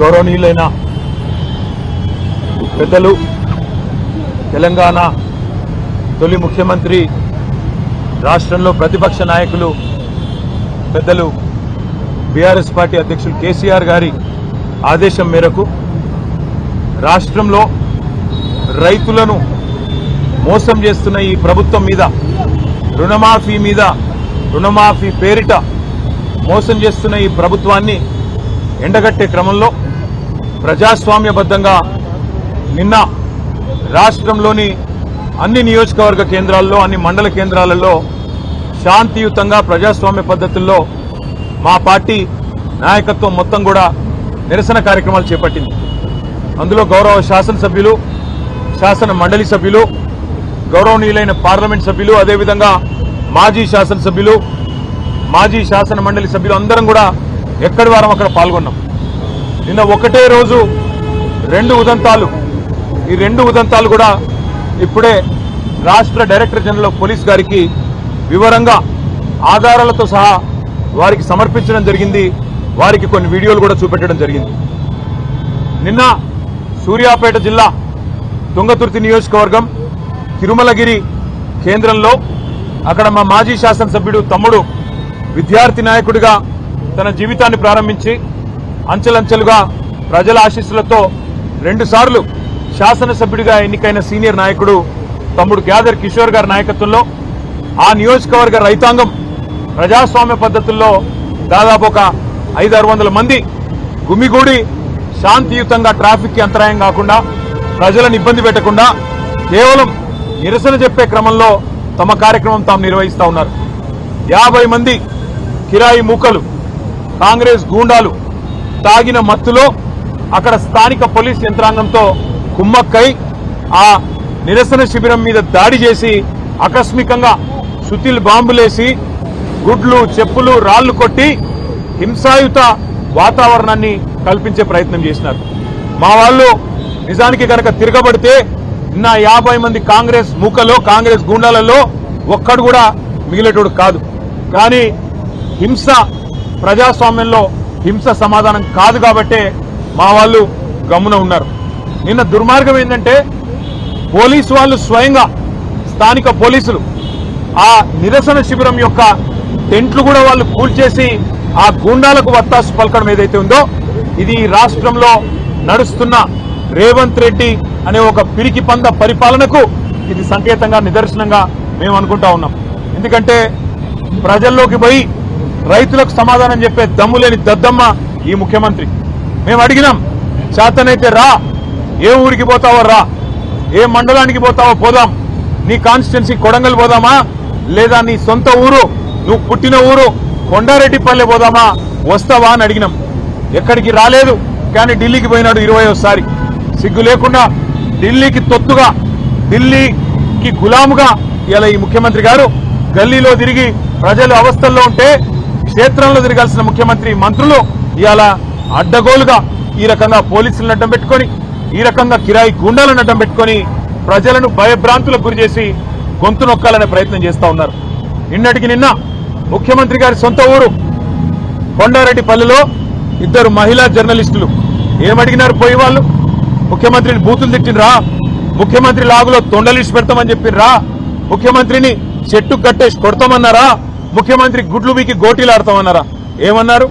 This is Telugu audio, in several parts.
గౌరవనీయులైన పెద్దలు తెలంగాణ తొలి ముఖ్యమంత్రి రాష్ట్రంలో ప్రతిపక్ష నాయకులు పెద్దలు బీఆర్ఎస్ పార్టీ అధ్యక్షులు కేసీఆర్ గారి ఆదేశం మేరకు రాష్ట్రంలో రైతులను మోసం చేస్తున్న ఈ ప్రభుత్వం మీద రుణమాఫీ పేరిట మోసం చేస్తున్న ఈ ప్రభుత్వాన్ని ఎండగట్టే క్రమంలో ప్రజాస్వామ్యబద్ధంగా నిన్న రాష్ట్రంలోని అన్ని నియోజకవర్గ కేంద్రాల్లో అన్ని మండల కేంద్రాలలో శాంతియుతంగా ప్రజాస్వామ్య పద్ధతుల్లో మా పార్టీ నాయకత్వం మొత్తం కూడా నిరసన కార్యక్రమాలు చేపట్టింది. అందులో గౌరవ శాసనసభ్యులు, శాసన మండలి సభ్యులు, గౌరవనీయులైన పార్లమెంట్ సభ్యులు, అదేవిధంగా మాజీ శాసనసభ్యులు, మాజీ శాసన మండలి సభ్యులు అందరం కూడా ఎక్కడి వారం అక్కడ పాల్గొన్నాం. నిన్న ఒకటే రోజు రెండు ఉదంతాలు, ఈ రెండు ఉదంతాలు కూడా ఇప్పుడే రాష్ట్ర డైరెక్టర్ జనరల్ ఆఫ్ పోలీస్ గారికి వివరంగా ఆధారాలతో సహా వారికి సమర్పించడం జరిగింది. వారికి కొన్ని వీడియోలు కూడా చూపెట్టడం జరిగింది. నిన్న సూర్యాపేట జిల్లా తుంగతుర్తి నియోజకవర్గం తిరుమలగిరి కేంద్రంలో అక్కడ మా మాజీ శాసనసభ్యుడు తమ్ముడు విద్యార్థి నాయకుడిగా తన జీవితాన్ని ప్రారంభించి అంచెలంచెలుగా ప్రజల ఆశీస్సులతో 2 సార్లు శాసనసభ్యుడిగా ఎన్నికైన సీనియర్ నాయకుడు తమ్ముడు గ్యాదర్ కిషోర్ గారి నాయకత్వంలో ఆ నియోజకవర్గ రైతాంగం ప్రజాస్వామ్య పద్ధతుల్లో దాదాపు ఒక 500-600 మంది గుమిగూడి శాంతియుతంగా ట్రాఫిక్ కి అంతరాయం కాకుండా, ప్రజలను ఇబ్బంది పెట్టకుండా కేవలం నిరసన చెప్పే క్రమంలో తమ కార్యక్రమం తాము నిర్వహిస్తా ఉన్నారు. 50 మంది కిరాయి మూకలు, కాంగ్రెస్ గూండాలు తాగిన మత్తులో అక్కడ స్థానిక పోలీస్ యంత్రాంగంతో కుమ్మక్కై ఆ నిరసన శిబిరం మీద దాడి చేసి ఆకస్మికంగా సుతిల్ బాంబులేసి గుడ్లు, చెప్పులు, రాళ్లు కొట్టి హింసాయుత వాతావరణాన్ని కల్పించే ప్రయత్నం చేసినారు. మా వాళ్ళు నిజానికి కనుక తిరగబడితే నిన్న 50 మంది కాంగ్రెస్ మూకలో, కాంగ్రెస్ గూండాలలో ఒక్కడు కూడా మిగిలేటోడు కాదు. కానీ హింస ప్రజాస్వామ్యంలో హింస సమాధానం కాదు కాబట్టే మా వాళ్ళు గమ్మున ఉన్నారు. నిన్న దుర్మార్గం ఏంటంటే పోలీసు వాళ్ళు స్వయంగా, స్థానిక పోలీసులు ఆ నిరసన శిబిరం యొక్క టెంట్లు కూడా వాళ్ళు కూల్చేసి ఆ గూండాలకు వత్తాసు పలకడం ఏదైతే ఉందో ఇది రాష్ట్రంలో నడుస్తున్న రేవంత్ రెడ్డి అనే ఒక పిరికి పంద పరిపాలనకు ఇది సంకేతంగా, నిదర్శనంగా మేము అనుకుంటా ఉన్నాం. ఎందుకంటే ప్రజల్లోకి పోయి రైతులకు సమాధానం చెప్పే దమ్ము లేని దద్దమ్మ ఈ ముఖ్యమంత్రి. మేము అడిగినాం, చేతనైతే రా, ఏ ఊరికి పోతావో రా, ఏ మండలానికి పోతావో పోదాం, నీ కాన్స్టిట్యున్సీ కొడంగల్ పోదామా, లేదా నీ సొంత ఊరు, నువ్వు పుట్టిన ఊరు కొండారెడ్డిపల్లె పోదామా, వస్తావా అని అడిగినాం. ఎక్కడికి రాలేదు. కానీ ఢిల్లీకి పోయినాడు 20వ సిగ్గు లేకుండా ఢిల్లీకి తొత్తుగా, ఢిల్లీకి గులాముగా ఇలా ఈ ముఖ్యమంత్రి గారు గల్లీలో తిరిగి ప్రజలు అవస్థల్లో ఉంటే క్షేత్రంలో తిరగాల్సిన ముఖ్యమంత్రి, మంత్రులు ఇవాళ అడ్డగోలుగా ఈ రకంగా పోలీసులను అడ్డం పెట్టుకొని, ఈ రకంగా కిరాయి గూండాలను అడ్డం పెట్టుకొని ప్రజలను భయభ్రాంతులకు గురి చేసి గొంతు నొక్కాలనే ప్రయత్నం చేస్తా ఉన్నారు. నిన్నటికి నిన్న ముఖ్యమంత్రి గారి సొంత ఊరు కొండారెడ్డిపల్లిలో 2 మహిళా జర్నలిస్టులు ఏమడిగినారు పోయి వాళ్ళు? ముఖ్యమంత్రిని బూతులు తిట్టినరా? ముఖ్యమంత్రి లాగులో తొండలిసి పెడతామని చెప్పినరా? ముఖ్యమంత్రిని చెట్టు కట్టేసి కొడతామన్నారా? ముఖ్యమంత్రి గుడ్లు వీకి గోటీలు ఆడతామన్నారా? ఏమన్నారు?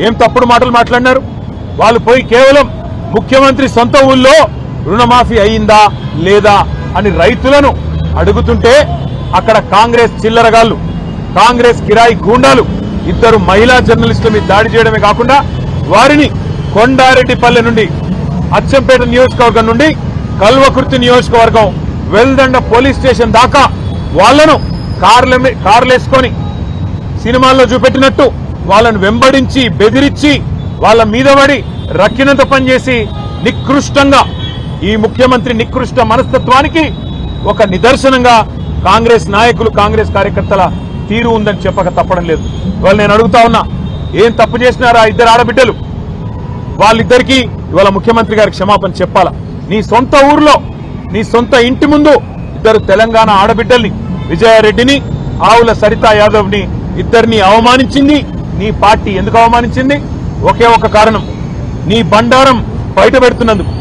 ఏం తప్పుడు మాటలు మాట్లాడినారు? వాళ్ళు పోయి కేవలం ముఖ్యమంత్రి సొంత ఊళ్ళో రుణమాఫీ అయిందా లేదా అని రైతులను అడుగుతుంటే అక్కడ కాంగ్రెస్ చిల్లరగాళ్లు, కాంగ్రెస్ కిరాయి గూండాలు 2 మహిళా జర్నలిస్టుల మీద దాడి చేయడమే కాకుండా వారిని కొండారెడ్డిపల్లె నుండి, అచ్చంపేట నియోజకవర్గం నుండి కల్వకుర్తి నియోజకవర్గం వెల్దండ పోలీస్ స్టేషన్ దాకా వాళ్లను కార్లేసుకొని సినిమాల్లో చూపెట్టినట్టు వాళ్ళను వెంబడించి, బెదిరించి, వాళ్ళ మీద పడి రక్కినంత పనిచేసి నికృష్టంగా ఈ ముఖ్యమంత్రి నికృష్ట మనస్తత్వానికి ఒక నిదర్శనంగా కాంగ్రెస్ నాయకులు, కాంగ్రెస్ కార్యకర్తల తీరు ఉందని చెప్పక తప్పడం లేదు. వాళ్ళు నేను అడుగుతా ఉన్నా, ఏం తప్పు చేసినారా 2 ఆడబిడ్డలు? వాళ్ళిద్దరికీ ఇవాళ ముఖ్యమంత్రి గారికి క్షమాపణ చెప్పాలా? నీ సొంత ఊర్లో, నీ సొంత ఇంటి ముందు 2 తెలంగాణ ఆడబిడ్డల్ని, విజయారెడ్డిని, ఆవుల సరితా యాదవ్ ని 2 అవమానించింది నీ పార్టీ. ఎందుకు అవమానించింది? ఒకే ఒక కారణం, నీ బండారం బయట పెడుతున్నందుకు,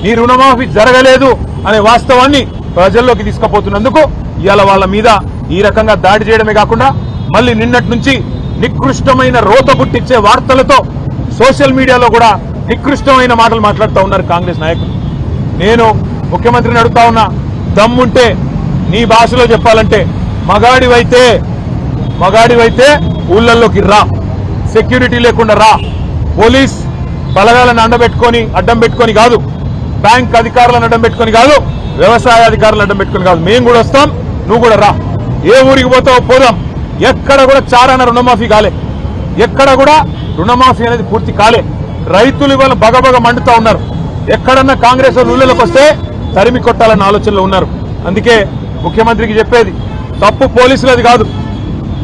నీ రుణమాఫీ జరగలేదు అనే వాస్తవాన్ని ప్రజల్లోకి తీసుకుపోతున్నందుకు ఇవాళ వాళ్ళ మీద ఈ రకంగా దాడి చేయడమే కాకుండా మళ్ళీ నిన్నటి నుంచి నికృష్టమైన రోత పుట్టించే వార్తలతో సోషల్ మీడియాలో కూడా నికృష్టమైన మాటలు మాట్లాడుతూ ఉన్నారు కాంగ్రెస్ నాయకులు. నేను ముఖ్యమంత్రిని అడుగుతా ఉన్నా, దమ్ముంటే నీ భాషలో చెప్పాలంటే మగాడివైతే ఊళ్ళల్లోకి రా, సెక్యూరిటీ లేకుండా రా, పోలీస్ బలగాలను అడ్డం పెట్టుకొని కాదు, బ్యాంక్ అధికారులను అడ్డం పెట్టుకొని కాదు, వ్యవసాయ అధికారులను అడ్డం పెట్టుకొని కాదు, మేము కూడా వస్తాం, నువ్వు కూడా రా. ఏ ఊరికి పోతావో పోదాం. ఎక్కడ కూడా చారాన రుణమాఫీ కాలే, ఎక్కడ కూడా రుణమాఫీ అనేది పూర్తి కాలే. రైతులు ఇవాళ బగబగ మండుతా ఉన్నారు. ఎక్కడన్నా కాంగ్రెస్ వాళ్ళు ఊళ్ళలోకి వస్తే తరిమి కొట్టాలన్న ఆలోచనలో ఉన్నారు. అందుకే ముఖ్యమంత్రికి చెప్పేది, తప్పు పోలీసులది కాదు.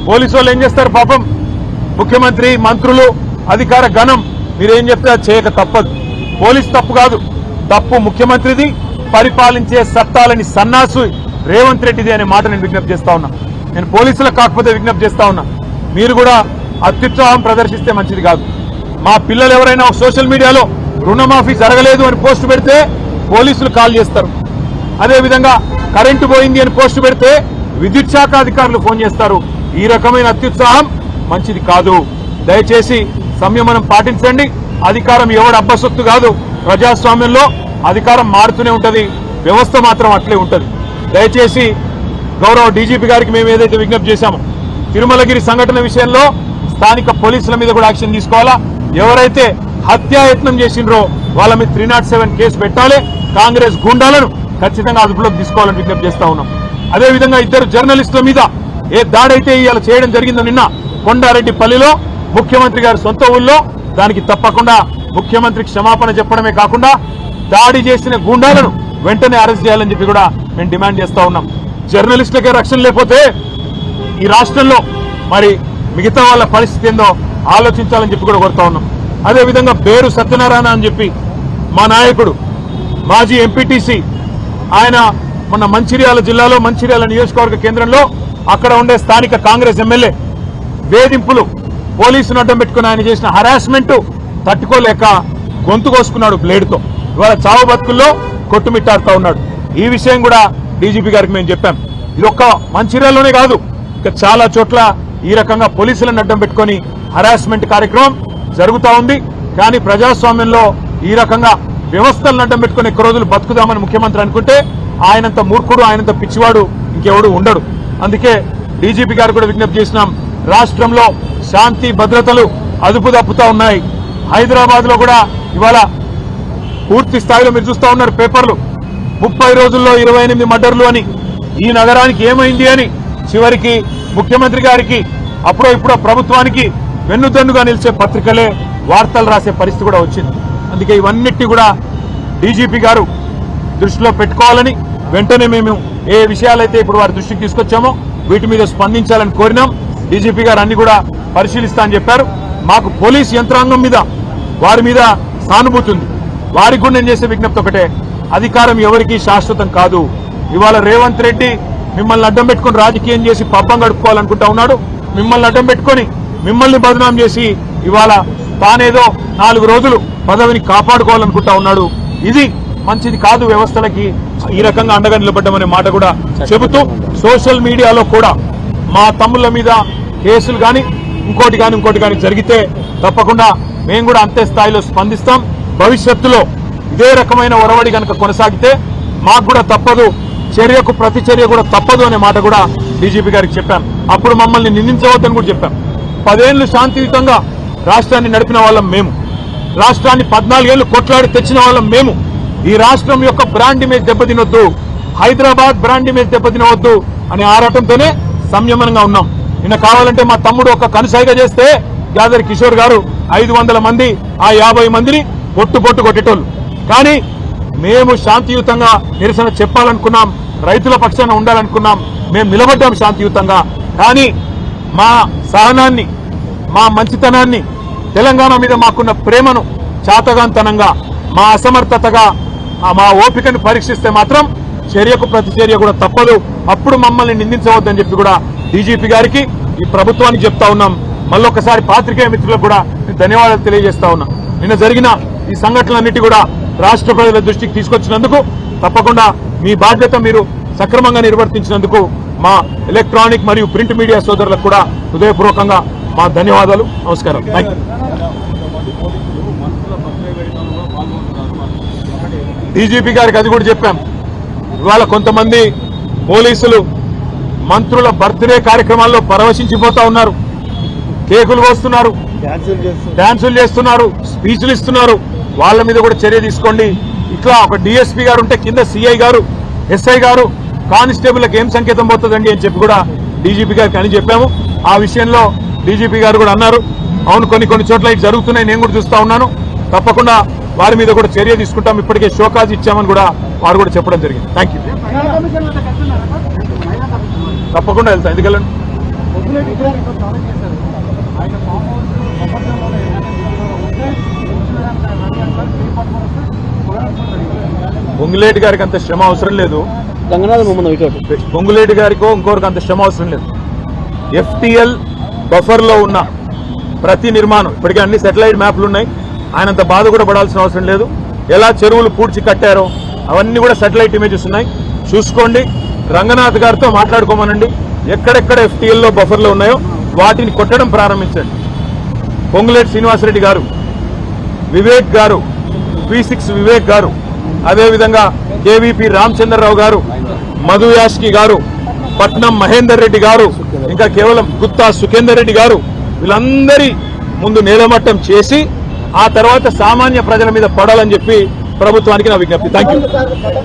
పోలీసు వాళ్ళు ఏం చేస్తారు పాపం, ముఖ్యమంత్రి, మంత్రులు, అధికార గణం మీరేం చెప్తే అది చేయక తప్పదు. పోలీసు తప్పు కాదు, తప్పు ముఖ్యమంత్రిది, పరిపాలించే సత్తాలని సన్నాసు రేవంత్ రెడ్డిది అనే మాట నేను విజ్ఞప్తి చేస్తా ఉన్నా. నేను పోలీసులకు కాకపోతే విజ్ఞప్తి చేస్తా ఉన్నా, మీరు కూడా అత్యుత్సాహం ప్రదర్శిస్తే మంచిది కాదు. మా పిల్లలు ఎవరైనా సోషల్ మీడియాలో రుణమాఫీ జరగలేదు అని పోస్టు పెడితే పోలీసులు కాల్ చేస్తారు. అదేవిధంగా కరెంటు పోయింది అని పోస్టు పెడితే విద్యుత్ శాఖ అధికారులు ఫోన్ చేస్తారు. ఈ రకమైన అత్యుత్సాహం మంచిది కాదు. దయచేసి సంయమనం పాటించండి. అధికారం ఎవడు అబ్బసొత్తు కాదు. ప్రజాస్వామ్యంలో అధికారం మారుతూనే ఉంటది, వ్యవస్థ మాత్రం అట్లే ఉంటది. దయచేసి గౌరవ డీజీపీ గారికి మేము ఏదైతే విజ్ఞప్తి చేశామో, తిరుమలగిరి సంఘటన విషయంలో స్థానిక పోలీసుల మీద కూడా యాక్షన్ తీసుకోవాలా. ఎవరైతే హత్యాయత్నం చేసిండ్రో వాళ్ళ మీద 307 కేసు పెట్టాలి. కాంగ్రెస్ గూండాలను ఖచ్చితంగా అదుపులోకి తీసుకోవాలని విజ్ఞప్తి చేస్తా ఉన్నాం. అదేవిధంగా 2 జర్నలిస్టుల మీద ఏ దాడైతే ఇవాళ చేయడం జరిగిందో నిన్న కొండారెడ్డిపల్లిలో ముఖ్యమంత్రి గారి సొంత ఊళ్ళో, దానికి తప్పకుండా ముఖ్యమంత్రికి క్షమాపణ చెప్పడమే కాకుండా దాడి చేసిన గూండాలను వెంటనే అరెస్ట్ చేయాలని చెప్పి కూడా మేము డిమాండ్ చేస్తా ఉన్నాం. జర్నలిస్టులకే రక్షణ లేకపోతే ఈ రాష్ట్రంలో మరి మిగతా వాళ్ళ పరిస్థితి ఏందో ఆలోచించాలని చెప్పి కూడా కోరుతా ఉన్నాం. అదేవిధంగా పేరు సత్యనారాయణ అని చెప్పి మా నాయకుడు, మాజీ ఎంపీటీసీ, ఆయన మొన్న మంచిర్యాల జిల్లాలో మంచిర్యాల నియోజకవర్గ కేంద్రంలో అక్కడ ఉండే స్థానిక కాంగ్రెస్ ఎమ్మెల్యే వేధింపులు, పోలీసును అడ్డం పెట్టుకుని ఆయన చేసిన హరాస్మెంట్ తట్టుకోలేక గొంతు కోసుకున్నాడు బ్లేడ్తో. ఇవాళ చావు బతుకుల్లో కొట్టుమిట్టాడుతూ ఉన్నాడు. ఈ విషయం కూడా డీజీపీ గారికి మేము చెప్పాం. ఇది ఒక్క మంచిర్యాలలోనే కాదు, ఇక చాలా చోట్ల ఈ రకంగా పోలీసులను అడ్డం పెట్టుకుని హరాస్మెంట్ కార్యక్రమం జరుగుతూ ఉంది. కానీ ప్రజాస్వామ్యంలో ఈ రకంగా వ్యవస్థలను అడ్డం పెట్టుకుని ఎక్కువ రోజులు బతుకుదామని ముఖ్యమంత్రి అనుకుంటే ఆయనంత మూర్ఖుడు, ఆయనంత పిచ్చివాడు ఇంకెవడు ఉండడు. అందుకే డీజీపీ గారు కూడా విజ్ఞప్తి చేసినాం, రాష్ట్రంలో శాంతి భద్రతలు అదుపు తప్పుతా ఉన్నాయి. హైదరాబాద్ లో కూడా ఇవాళ పూర్తి స్థాయిలో మీరు చూస్తా ఉన్నారు పేపర్లు, 30 రోజుల్లో 28 మర్డర్లు అని. ఈ నగరానికి ఏమైంది అని చివరికి ముఖ్యమంత్రి గారికి అప్పుడో ఇప్పుడో ప్రభుత్వానికి వెన్నుదన్నుగా నిలిచే పత్రికలే వార్తలు రాసే పరిస్థితి కూడా వచ్చింది. అందుకే ఇవన్నిటి కూడా డీజీపీ గారు దృష్టిలో పెట్టుకోవాలని, వెంటనే మేము ఏ విషయాలైతే ఇప్పుడు వారి దృష్టికి తీసుకొచ్చామో వీటి మీద స్పందించాలని కోరినాం. డీజీపీ గారు అన్ని కూడా పరిశీలిస్తా అని చెప్పారు. మాకు పోలీస్ యంత్రాంగం మీద, వారి మీద సానుభూతి ఉంది. వారికి కూడా నేను చేసే విజ్ఞప్తి ఒకటే, అధికారం ఎవరికీ శాశ్వతం కాదు. ఇవాళ రేవంత్ రెడ్డి మిమ్మల్ని అడ్డం పెట్టుకుని రాజకీయం చేసి పబ్బం గడుపుకోవాలనుకుంటా ఉన్నాడు. మిమ్మల్ని అడ్డం పెట్టుకుని మిమ్మల్ని బదనాం చేసి ఇవాళ తానేదో 4 రోజులు పదవిని కాపాడుకోవాలనుకుంటా ఉన్నాడు. ఇది మంచిది కాదు. వ్యవస్థలకి ఈ రకంగా అండగా నిలబడ్డామనే మాట కూడా చెబుతూ, సోషల్ మీడియాలో కూడా మా తమ్ముళ్ళ మీద కేసులు కానీ ఇంకోటి కానీ జరిగితే తప్పకుండా మేము కూడా అంతే స్థాయిలో స్పందిస్తాం. భవిష్యత్తులో ఇదే రకమైన ఒరవడి కనుక కొనసాగితే మాకు కూడా తప్పదు, చర్యకు ప్రతి చర్య కూడా తప్పదు అనే మాట కూడా డీజీపీ గారికి చెప్పాం. అప్పుడు మమ్మల్ని నిందించవద్దని కూడా చెప్పాం. 10 ఏళ్లు శాంతియుతంగా రాష్ట్రాన్ని నడిపిన వాళ్ళం మేము, రాష్ట్రాన్ని 14 ఏళ్లు కొట్లాడి తెచ్చిన వాళ్ళం మేము. ఈ రాష్ట్రం యొక్క బ్రాండ్ ఇమేజ్ దెబ్బతినొద్దు, హైదరాబాద్ బ్రాండ్ ఇమేజ్ దెబ్బతినవద్దు అనే ఆరాటంతోనే సంయమనంగా ఉన్నాం. నిన్న కావాలంటే మా తమ్ముడు ఒక కనుసైగా చేస్తే యాదరి కిషోర్ గారు 500 మంది ఆ 50 మందిని పొట్టు కొట్టేటోళ్ళు. కానీ మేము శాంతియుతంగా నిరసన చెప్పాలనుకున్నాం, రైతుల పక్షాన ఉండాలనుకున్నాం, మేము నిలబడ్డాం శాంతియుతంగా. కానీ మా సహనాన్ని, మా మంచితనాన్ని, తెలంగాణ మీద మాకున్న ప్రేమను చాతగాంతనంగా, మా అసమర్థతగా, మా ఓపికను పరీక్షిస్తే మాత్రం చర్యకు ప్రతి చర్య కూడా తప్పదు. అప్పుడు మమ్మల్ని నిందించవద్దని చెప్పి కూడా డీజీపీ గారికి, ఈ ప్రభుత్వానికి చెప్తా ఉన్నాం. మళ్ళొకసారి పాత్రికేయ మిత్రులకు కూడా ధన్యవాదాలు తెలియజేస్తా ఉన్నాం. నిన్న జరిగిన ఈ సంఘటనలన్నిటి కూడా రాష్ట్ర ప్రజల దృష్టికి తీసుకొచ్చినందుకు తప్పకుండా మీ బాధ్యత మీరు సక్రమంగా నిర్వర్తించినందుకు మా ఎలక్ట్రానిక్ మరియు ప్రింట్ మీడియా సోదరులకు కూడా హృదయపూర్వకంగా మా ధన్యవాదాలు. నమస్కారం. Thank you. డీజీపీ గారికి అది కూడా చెప్పాం. ఇవాళ కొంతమంది పోలీసులు మంత్రుల బర్త్డే కార్యక్రమాల్లో పరవశించిపోతా ఉన్నారు, కేకులు కోస్తున్నారు, డాన్సులు చేస్తున్నారు, స్పీచ్లు ఇస్తున్నారు. వాళ్ళ మీద కూడా చర్య తీసుకోండి. ఇట్లా ఒక డిఎస్పీ గారు ఉంటే కింద సిఐ గారు, ఎస్ఐ గారు, కానిస్టేబుల్కి ఏం సంకేతం పోతుందండి అని చెప్పి కూడా డీజీపీ గారికి అని చెప్పాము. ఆ విషయంలో డీజీపీ గారు కూడా అన్నారు, అవును కొన్ని చోట్ల ఇటు జరుగుతున్నాయి, నేను కూడా చూస్తా ఉన్నాను, తప్పకుండా వారి మీద కూడా చర్య తీసుకుంటాం, ఇప్పటికే షోకాజ్ ఇచ్చామని కూడా వారు కూడా చెప్పడం జరిగింది. Thank you. తప్పకుండా వెళ్తా. ఎందుకెళ్ళండి? పొంగులేటి గారికి అంత శ్రమ అవసరం లేదు, పొంగులేటి గారికో ఇంకొకరికి అంత శ్రమ అవసరం లేదు. ఎఫ్టీఎల్ బఫర్ లో ఉన్న ప్రతి నిర్మాణం ఇప్పటికే అన్ని సెటిలైట్ మ్యాప్లు ఉన్నాయి, ఆయనంత బాధ కూడా పడాల్సిన అవసరం లేదు. ఎలా చెరువులు పూడ్చి కట్టారో అవన్నీ కూడా సెటిలైట్ ఇమేజెస్ ఉన్నాయి, చూసుకోండి. రంగనాథ్ గారితో మాట్లాడుకోమనండి, ఎక్కడెక్కడ ఎఫ్టీఎల్లో బఫర్లో ఉన్నాయో వాటిని కొట్టడం ప్రారంభించండి. పొంగులేటి శ్రీనివాసరెడ్డి గారు, వివేక్ గారు, P6 వివేక్ గారు, అదేవిధంగా కేవీపీ రామచంద్రరావు గారు, మధు యాష్కి గారు, పట్నం మహేందర్ రెడ్డి గారు, ఇంకా కేవలం గుత్తా సుఖేందర్ రెడ్డి గారు, వీళ్ళందరి ముందు నేలమట్టం చేసి ఆ తర్వాత సామాన్య ప్రజల మీద పడాలని చెప్పి ప్రభుత్వానికి నా విజ్ఞప్తి. Thank you.